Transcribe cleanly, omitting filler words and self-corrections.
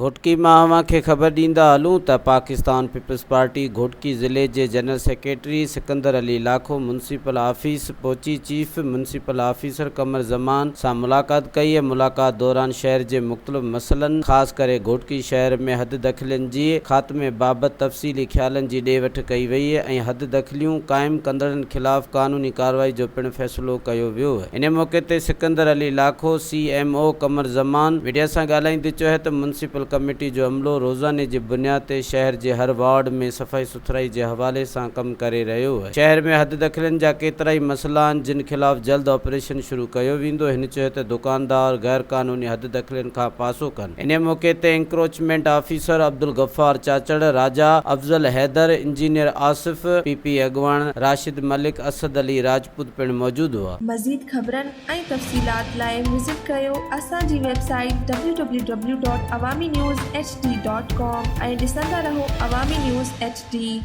घोटकी मां अवां खे ख़बर ॾींदा हलूं त पाकिस्तान पीपल्स पार्टी घोटकी ज़िले जे जनरल सेक्रेटरी सिकंदर अली लाखो म्यूनसिपल ऑफिस पहुची चीफ म्यूनसिपल ऑफिसर कमर ज़मान सां मुलाक़ात कई। मुलाक़ात दौरान शहर जे मुख़्तलिफ़ मसइलनि ख़ासि करे घोटकी शहर में हद दख़लनि जे ख़ात्मे बाबति तफ़सीली ख़्यालनि जी ॾे वठि कई वई ऐं हद दख़लियूं क़ाइमु कंदड़नि ख़िलाफ़ क़ानूनी कार्रवाई जो पिणु फ़ैसिलो कयो वियो। इन मौक़े ते सिकंदर अली लाखो CMO कमर ज़मान मीडिया सां ॻाल्हाईंदे चयो त म्यूनसिपल कमेटी जो अमलो रोज़ाने जी बुनियाद ते शहर जे हर वार्ड में सफ़ाई सुथराई जे हवाले सां कमु करे रहियो आहे। शहर में हद दख़लनि जा केतिरा ई मसइला आहिनि जिन ख़िलाफ़ जल्द ऑपरेशन शुरू कयो वेंदो। हिन चयो त दुकानदार गैर क़ानूनी हद दख़लनि खां पासो कनि। इन मौक़े ते इंक्रोचमेंट ऑफिसर अब्दुल गफ़ार चाचड़, राजा अफ़ज़ल हैदर, इंजीनियर आसिफ, PP अॻवान राशिद मलिक, असद अली राजपूत पिणु मौजूद हुआ। मज़ीद ख़बरनि ऐं तफ़सीलात लाइ विज़िट कयो असांजी वेबसाइट www.awamiNewsHD.com ऐं ॾिसंदा रहो अवामी न्यूज़ HD।